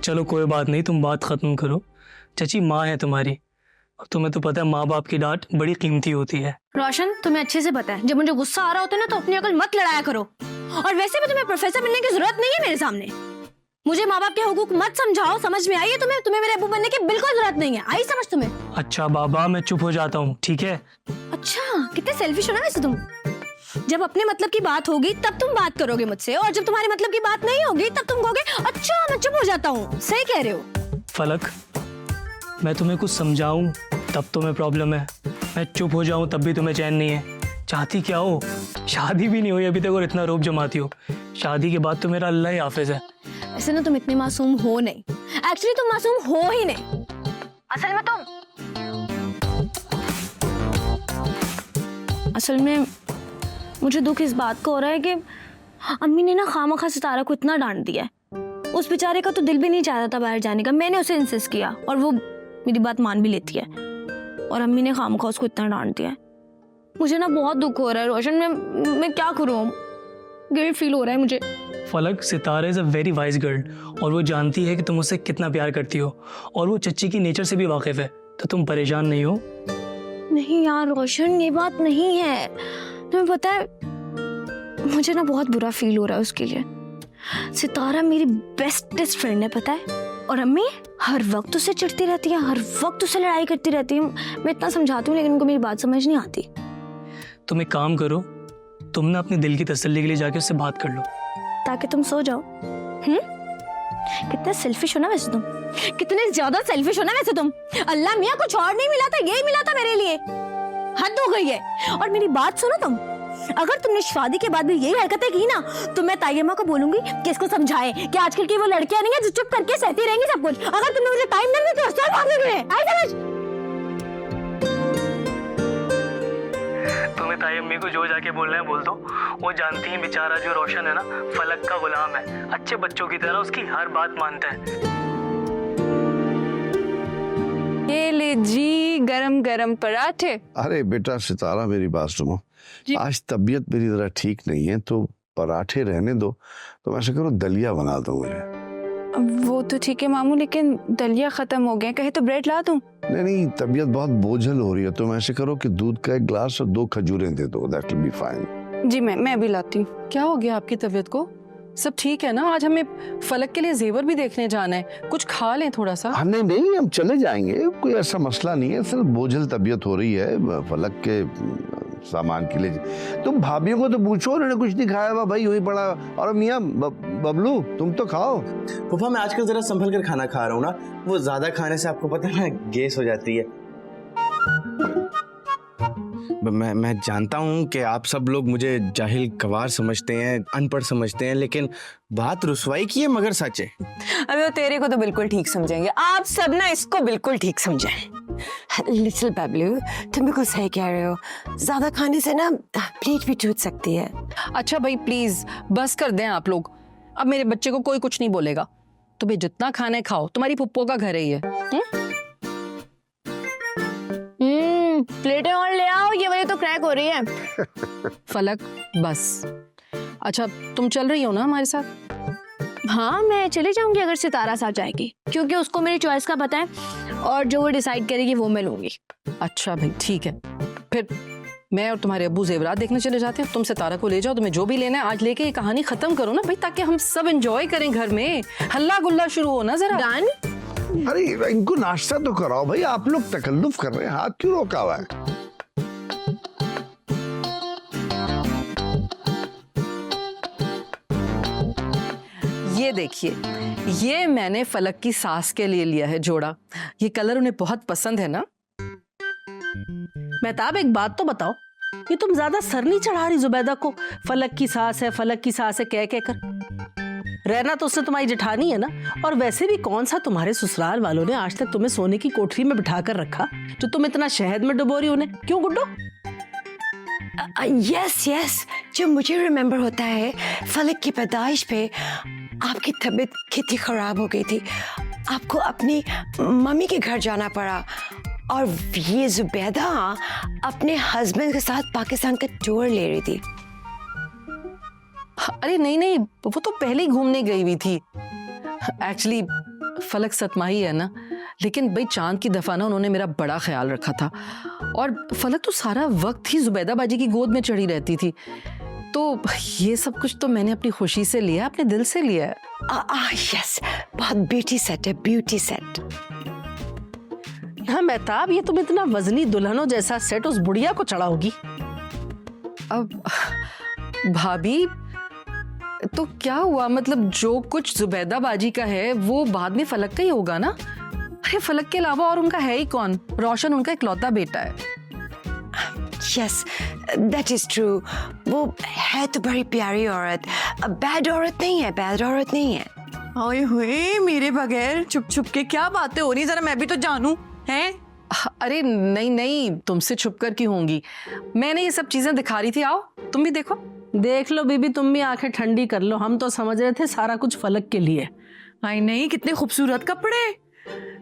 चलो कोई बात नहीं, तुम बात खत्म करो। चाची माँ है तुम्हारी, और तुम्हें तो पता है माँ बाप की डांट बड़ी कीमती होती है। रोशन, तुम्हें अच्छे से पता है जब मुझे गुस्सा आ रहा होता है ना तो अपनी अकल मत लड़ाया करो। और वैसे भी तुम्हें प्रोफेसर बनने की जरूरत नहीं है मेरे सामने। मुझे माँ बाप के हुकूक मत समझाओ, समझ में आई है तुम्हें? तुम्हें मेरे अब्बू बनने की बिल्कुल जरूरत नहीं है, आई समझ तुम्हें? अच्छा बाबा, मैं चुप हो जाता हूँ, ठीक है? अच्छा, कितने सेल्फिश हो ना वैसे तुम। जब अपने मतलब की बात होगी तब तुम बात करोगे मुझसे, और जब तुम्हारे मतलब की बात नहीं होगी तब तुम कहोगे अच्छा मैं चुप हो जाता हूँ। सही कह रहे हो। फलक, मैं तुम्हें कुछ समझाऊं तब तुम्हें प्रॉब्लम है, मैं चुप हो जाऊं तब भी तुम्हें चैन नहीं है। चाहती क्या हो? शादी भी नहीं हुई अभी तक और इतना रोब जमाती हो। शादी के बाद तो मेरा अल्लाह ही हाफिज है। ऐसे ना तुम इतने मासूम हो नहीं, एक्चुअली तुम मासूम हो ही नहीं असल में मुझे दुख इस बात का हो रहा है कि अम्मी ने ना खामखा सितारा को इतना डांट दिया है। उस बेचारे का तो दिल भी नहीं चाहता था बाहर जाने का, मैंने उसे इंसिस्ट किया और वो मेरी बात मान भी लेती है, और अम्मी ने खामखा उसको इतना डांट दिया है। मुझे ना बहुत दुख हो रहा है रोशन, मैं क्या करूं, गिल्ट फील हो रहा है मुझे। Falak, Sitara is a very wise girl, और वो जानती है कि तुम उससे कितना प्यार करती हो, और वो चच्ची की नेचर से भी वाकिफ है, तो तुम परेशान नहीं हो। नहीं यार रोशन, ये बात नहीं है। तुम्हें पता है मुझे ना बहुत बुरा फील हो रहा है उसके लिए। सितारा मेरी बेस्टेस्ट फ्रेंड है, पता है, और अम्मी हर वक्त उससे चिढ़ती रहती है, हर वक्त उससे लड़ाई करती रहती है। मैं इतना समझाती हूँ लेकिन उनको मेरी बात समझ नहीं आती। तुम एक काम करो, तुम ना अपने दिल की तसल्ली के लिए जाके उससे बात कर लो, ताकि तुम सो जाओ। कितना सेल्फिश हो ना वैसे तुम, कितने ज्यादा सेल्फिश हो ना वैसे तुम। अल्लाह मियाँ, कुछ और नहीं मिला था, यही मिला था मेरे लिए। हद हो गई है। और मेरी बात सुनो तुम, अगर तुमने शादी के बाद भी यही हरकतें की ना तो मैं तायम्मा को बोलूंगी कि इसको समझाए कि आजकल की वो लड़कियां नहीं है जो चुप करके सहती रहेंगी सब कुछ। अगर तुमने मुझे टाइम नहीं दिया तो सब भाग गए। आई समझ? तुम्हें तायम्मी को जो जाके बोलना है बोल दो। वो जानती है बेचारा जो रोशन है ना फलक का गुलाम है, अच्छे बच्चों की तरह उसकी हर बात मानता है। ये ले जी गरम गरम पराठे। अरे बेटा सितारा, मेरी बात सुनो, आज तबीयत मेरी जरा ठीक नहीं है तो पराठे रहने दो, तो ऐसा करो दलिया बना दो मुझे। वो तो ठीक है मामू, लेकिन दलिया खत्म हो गया, कहे तो ब्रेड ला दूं? नहीं, तबीयत बहुत बोझल हो रही है, तुम ऐसे करो कि दूध का एक गिलास और 2 खजूरें दे दो, दैट विल बी फाइन। जी मैं भी लाती हूँ। क्या हो गया आपकी तबीयत को? सब ठीक है ना? आज हमें फलक के लिए जेवर भी देखने जाना है, कुछ खा लें थोड़ा सा। हाँ नहीं, हम चले जाएंगे, कोई ऐसा मसला नहीं है, सिर्फ बोझल तबीयत हो रही है फलक के सामान के लिए। तुम भाभीियों को तो पूछो, उन्होंने कुछ नहीं खाया हुआ भाई, वही पड़ा। और मियाँ बबलू तुम तो खाओ। पापा मैं आजकल जरा संभल कर खाना खा रहा हूँ ना, वो ज्यादा खाने से आपको पता है ना गैस हो जाती है। मैं जानता हूँ कि आप सब लोग मुझे जाहिल गवार समझते हैं, अनपढ़ समझते हैं, लेकिन बात रुसवाई की है मगर सच है। अबे तेरे को तो बिल्कुल ठीक समझेंगे, आप सब ना इसको बिल्कुल ठीक समझें। लिटिल बबलू, तुम बिल्कुल सही कह रहे हो, ज्यादा खाने से ना प्लेट भी टूट सकती है। अच्छा भाई प्लीज बस कर दें आप लोग, अब मेरे बच्चे को कोई कुछ नहीं बोलेगा। तुम्हें जितना खाना है खाओ, तुम्हारी पुप्पो का घर है ये। प्लेटें और ले आओ, ये वाली तो क्रैक हो रही है। फलक बस। अच्छा तुम चल रही हो ना हमारे साथ? हाँ मैं चली जाऊंगी अगर सितारा साथ जाएगी, क्योंकि उसको मेरी चॉइस का पता है और जो वो डिसाइड करेगी वो मैं लूंगी। अच्छा भाई ठीक है, फिर मैं और तुम्हारे अब्बू जेवरात देखने चले जाते हैं, तुम सितारा को ले जाओ, तुम्हें जो भी लेना है आज लेके ये कहानी खत्म करो ना भाई, ताकि हम सब एंजॉय करें घर में, हल्ला गुल्ला शुरू हो ना जरा। डन? अरे इनको नाश्ता तो कराओ भाई, आप लोग तकल्लुफ कर रहे हैं, हाथ क्यों रोका हुआ है? ये देखिए, ये मैंने फलक की सास के लिए लिया है जोड़ा, ये कलर उन्हें बहुत पसंद है ना। मेहताब एक बात तो बताओ, ये तुम ज्यादा सर नहीं चढ़ा रही जुबैदा को? फलक की सास है, फलक की सास है कह कर रहना तो उसने तुम्हारी जेठानी है ना। और वैसे भी कौन सा तुम्हारे ससुराल वालों ने आज तक तुम्हें सोने की कोठरी में बिठा कर रखा जो तुम इतना शहद में डुबो रही उन्हें? क्यों गुड्डो? यस, जो मुझे रिमेम्बर होता है, फलक की पैदाइश पे आपकी तबीयत कितनी खराब हो गई थी, आपको अपनी मम्मी के घर जाना पड़ा, और ये जुबैदा अपने हस्बैंड के साथ पाकिस्तान का टूर ले रही थी। अरे नहीं, वो तो पहले ही घूमने गई हुई थी। एक्चुअली फलक सतमाही है ना, लेकिन भाई चांद की दफा ना उन्होंने मेरा बड़ा ख्याल रखा था। और फलक तो सारा वक्त ही जुबैदा बाजी की गोद में चढ़ी रहती थी। तो ये सब कुछ तो मैंने अपनी खुशी से लिया, अपने दिल से लिया है। यस, बहुत ब्यूटी सेट है, ब्यूटी सेट। हाँ मेहताब, ये तुम इतना वजनी दुल्हनों जैसा सेट उस बुढ़िया को चढ़ाओगी? अब भाभी तो क्या हुआ, मतलब जो कुछ जुबैदा बाजी का है वो बाद में फलक का ही होगा ना। अरे फलक के अलावा और उनका है ही कौन? रोशन उनका इकलौता बेटा है। Yes, that is true. वो है तो बड़ी प्यारी औरत, बैड औरत नहीं है, बैड औरत नहीं है। ओए हुए, मेरे बगैर चुप चुप के क्या बातें हो रही, जरा मैं भी तो जानूं। हैं? अरे नहीं नहीं, तुमसे छुप कर क्यों होंगी, मैंने ये सब चीजें दिखा रही थी। आओ तुम भी देखो। देख लो बीबी, तुम भी आंखें ठंडी कर लो। हम तो समझ रहे थे सारा कुछ फलक के लिए। आई नहीं, कितने खूबसूरत कपड़े।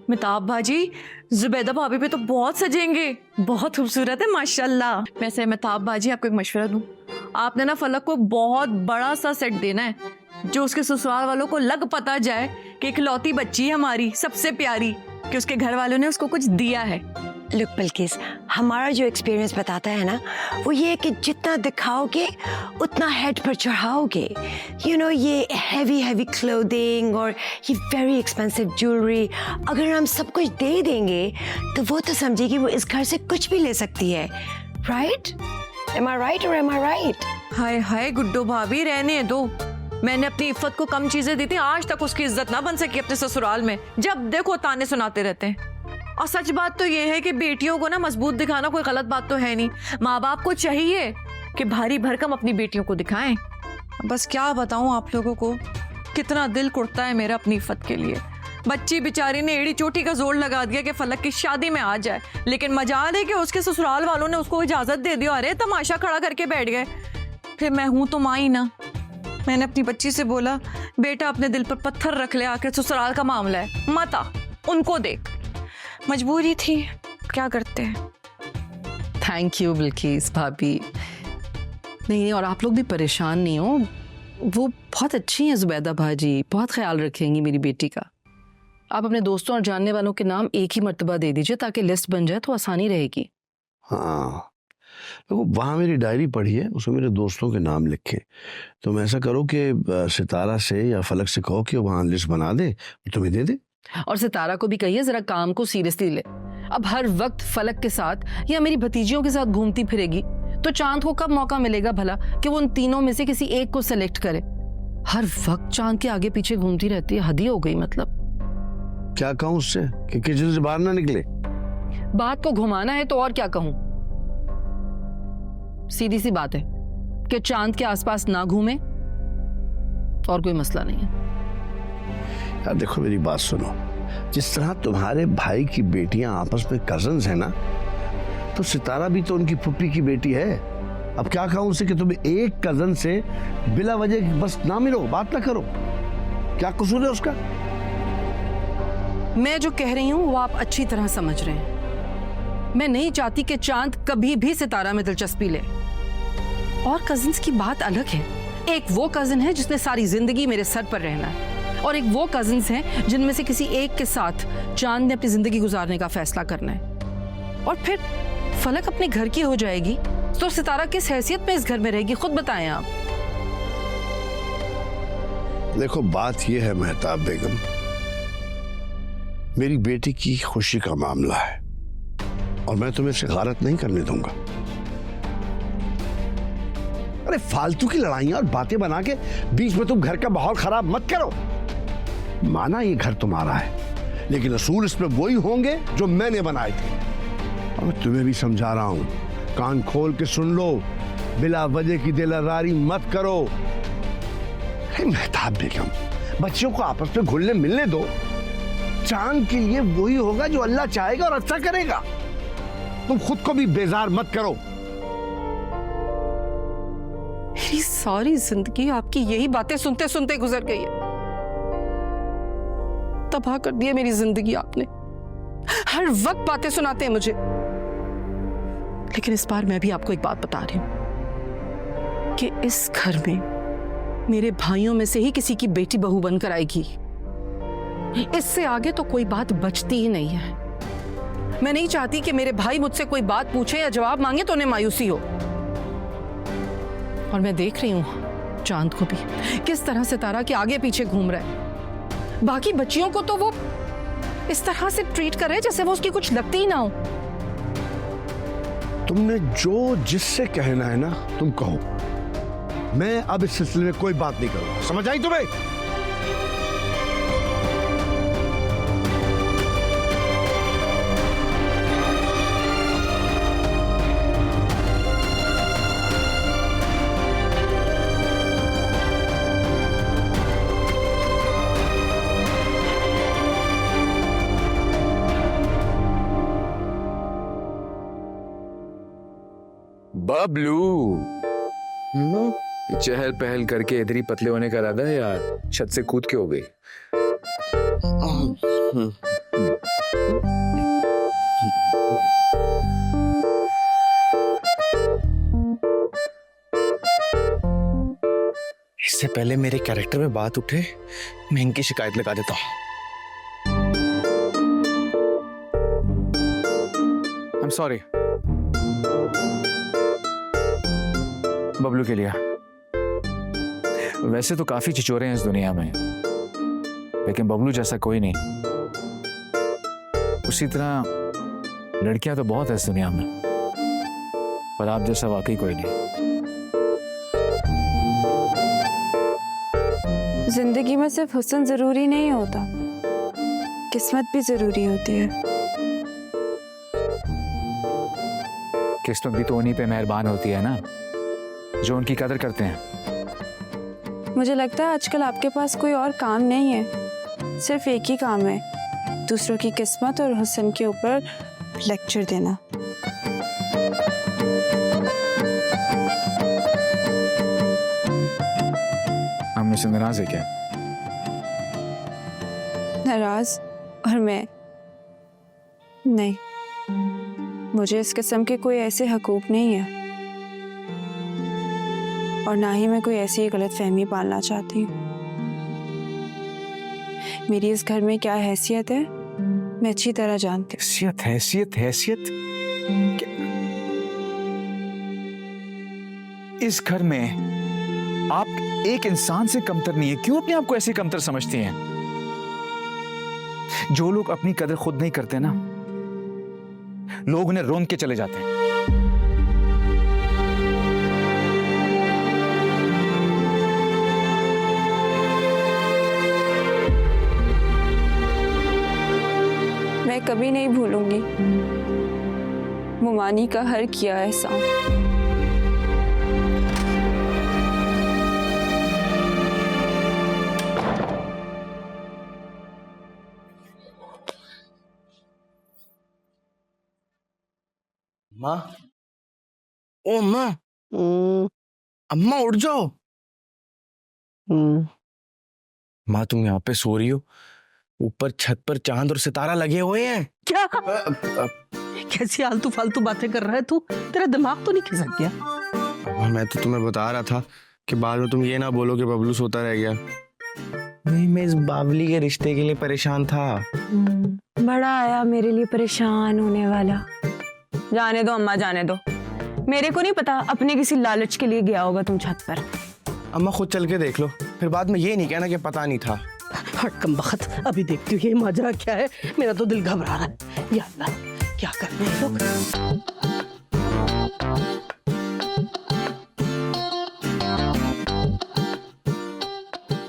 मेहताब भाजी, जुबैदा भाभी पे तो बहुत सजेंगे, बहुत खूबसूरत है माशाल्लाह। वैसे मेहताब भाजी, आपको एक मशवरा दूं, आपने ना फलक को बहुत बड़ा सा सेट देना है, जो उसके ससुराल वालों को लग पता जाए कि इकलौती बच्ची है हमारी, सबसे प्यारी, कि उसके घर वालों ने उसको कुछ दिया है। लुक बिल्किस, हमारा जो एक्सपीरियंस बताता है ना, वो ये है कि जितना दिखाओगे उतना हेड पर चढ़ाओगे। यू नो, ये हैवी क्लोथिंग और ये वेरी एक्सपेंसिव ज्वेलरी, अगर हम सब कुछ दे देंगे तो वो तो समझेगी वो इस घर से कुछ भी ले सकती है। राइट? एम आई राइट और एम आई राइट? हाय हाय गुड्डो भाभी, रहने दो। मैंने अपनी इफ्फत को कम चीजें दी थी, आज तक उसकी इज्जत ना बन सकी अपने ससुराल में। जब देखो ताने सुनाते रहते हैं। और सच बात तो ये है कि बेटियों को ना मजबूत दिखाना कोई गलत बात तो है नहीं। माँ बाप को चाहिए कि भारी भरकम अपनी बेटियों को दिखाएं। बस क्या बताऊं आप लोगों को, कितना दिल कुड़ता है मेरा अपनी इफ्फत के लिए। बच्ची बेचारी ने एड़ी चोटी का जोर लगा दिया कि फलक की शादी में आ जाए, लेकिन मजाल है कि उसके ससुराल वालों ने उसको इजाजत दे दी। अरे तमाशा खड़ा करके बैठ गए। फिर मैं हूं तो माँ ही ना। मैंने अपनी बच्ची से बोला, बेटा अपने दिल पर पत्थर रख ले, आखिर ससुराल का मामला है, मत आ, उनको देख। मजबूरी थी, क्या करते हैं। थैंक यू बिल्किस भाभी। नहीं, और आप लोग भी परेशान नहीं हो, वो बहुत अच्छी हैं जुबैदा भाजी, बहुत ख्याल रखेंगी मेरी बेटी का। आप अपने दोस्तों और जानने वालों के नाम एक ही मर्तबा दे दीजिए ताकि लिस्ट बन जाए तो आसानी रहेगी। हाँ, देखो वहाँ मेरी डायरी पढ़ी है, उसमें मेरे दोस्तों के नाम लिखे। तुम ऐसा करो कि सितारा से या फलक से कहो कि वहाँ लिस्ट बना दे, तुम्हें दे दे। और सितारा को भी कहिए जरा काम को सीरियसली ले। अब हर वक्त फलक के साथ या मेरी भतीजियों के साथ घूमती फिरेगी तो चांद को कब मौका मिलेगा भला कि वो उन तीनों में से किसी एक को सेलेक्ट करे। हर वक्त चांद के आगे पीछे घूमती रहती है, हद ही हो गई। मतलब क्या कहूँ उससे कि किचन से बाहर ना निकले? बात को घुमाना है तो और क्या कहूं, सीधी सी बात है कि चांद के आसपास ना घूमे, और कोई मसला नहीं है। यार देखो मेरी बात सुनो, जिस तरह तुम्हारे भाई की बेटियां आपस में कजन्स हैं ना, तो सितारा भी तो उनकी पुप्पी की बेटी है। अब क्या कहूं उसे कि तुम एक कजन से बिला वजह बस ना मिलो, बात ना करो, क्या कसूर है उसका? मैं जो कह रही हूं वो आप अच्छी तरह समझ रहे हैं। मैं नहीं चाहती कि चांद कभी भी सितारा में दिलचस्पी ले। और कजिन्स की बात अलग है, एक वो कजिन है जिसने सारी जिंदगी मेरे सर पर रहना है, और एक वो कजिन्स हैं जिनमें से किसी एक के साथ चांद ने अपनी जिंदगी गुजारने का फैसला करना है। और फिर फलक अपने घर की हो जाएगी तो सितारा किस हैसियत में इस घर में रहेगी, खुद बताएं आप। देखो बात यह है मेहताब बेगम, मेरी बेटी की खुशी का मामला है और मैं तुम्हें इसे गारत नहीं करने दूंगा। अरे फालतू की लड़ाइयां और बातें बना के बीच में तुम घर का माहौल खराब मत करो। माना ये घर तुम्हारा है, लेकिन असूल इसमें वही होंगे जो मैंने बनाए थे। और मैं तुम्हें भी समझा रहा हूं, कान खोल के सुन लो, बिला वजह की दिलदारी मत करो। मेहताब बेगम, बच्चियों को आपस में घुलने मिलने दो। चांद के लिए वही होगा जो अल्लाह चाहेगा और अच्छा करेगा। तुम खुद को भी बेजार मत करो। मेरी सारी जिंदगी आपकी यही बातें सुनते सुनते गुजर गई है। तबाह कर दिया मेरी जिंदगी आपने। हर वक्त बातें सुनाते हैं मुझे, लेकिन इस बार मैं भी आपको एक बात बता रही हूं कि इस घर में मेरे भाइयों में से ही किसी की बेटी बहू बनकर आएगी। इससे आगे तो कोई बात बचती ही नहीं है। मैं नहीं चाहती कि मेरे भाई मुझसे कोई बात पूछे या जवाब मांगे तो उन्हें मायूसी हो। और मैं देख रही हूं चांद को भी किस तरह से तारा के आगे पीछे घूम रहा है। बाकी बच्चियों को तो वो इस तरह से ट्रीट कर रहे हैं जैसे वो उसकी कुछ लगती ही ना हो। तुमने जो जिससे कहना है ना तुम कहो, मैं अब इस सिलसिले में कोई बात नहीं करूंगा। समझ आई तुम्हें? बबलू, चहल पहल करके इधर ही पतले होने का इरादा है यार? छत से कूद के हो गई? इससे पहले मेरे कैरेक्टर में बात उठे, मैं इनकी शिकायत लगा देता हूँ। आई एम सॉरी बबलू के लिए। वैसे तो काफी छिछोरे हैं इस दुनिया में, लेकिन बबलू जैसा कोई नहीं। उसी तरह लड़कियां तो बहुत है इस दुनिया में, पर आप जैसा वाकई कोई नहीं। जिंदगी में सिर्फ हुस्न जरूरी नहीं होता, किस्मत भी जरूरी होती है। किस्मत भी तो उन्हीं पे मेहरबान होती है ना, जो उनकी कदर करते हैं। मुझे लगता है आजकल आपके पास कोई और काम नहीं है, सिर्फ एक ही काम है, दूसरों की किस्मत और हुस्न के ऊपर लेक्चर देना। हम मुझसे नाराज है क्या? नाराज? और मैं नहीं, मुझे इस किस्म के कोई ऐसे हकूक नहीं है, और ना ही मैं कोई ऐसी गलत फहमी पालना चाहती हूँ। मेरी इस घर में क्या हैसियत है मैं अच्छी तरह जानती हूँ। हैसियत हैसियत हैसियत? इस घर में आप एक इंसान से कमतर नहीं है। क्यों अपने आप को ऐसे कमतर समझती हैं? जो लोग अपनी कदर खुद नहीं करते ना, लोग उन्हें रोंद के चले जाते हैं। मैं कभी नहीं भूलूंगी मुमानी का हर किया एहसान। माँ, ओ माँ, अम्मा उठ जाओ। माँ तुम यहाँ पे सो रही हो, ऊपर छत पर चांद और सितारा लगे हुए हैं। क्या कैसी आलतू फालतू बातें कर रहा है तू? तेरा दिमाग तो नहीं खिसक गया? अम्मा मैं तो तुम्हें बता रहा था कि बाद में तुम ये ना बोलो कि बबलू सोता रह गया। नहीं, मैं इस बावली के रिश्ते के लिए परेशान था। बड़ा आया मेरे लिए परेशान होने वाला। जाने दो अम्मा, जाने दो। मेरे को नहीं पता, अपने किसी लालच के लिए गया होगा तुम छत पर। अम्मा खुद चल के देख लो, फिर बाद में ये नहीं कहना कि पता नहीं था। हट कम बखत, अभी देखती हूँ ये माजरा क्या है। मेरा तो दिल घबरा रहा है। या अल्लाह, क्या कर रहे हैं लोग?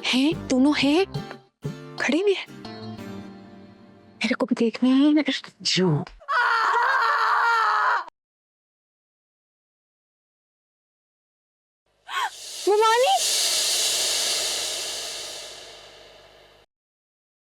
हैं दोनों हैं, खड़े भी हैं। मेरे को भी देखना है। जो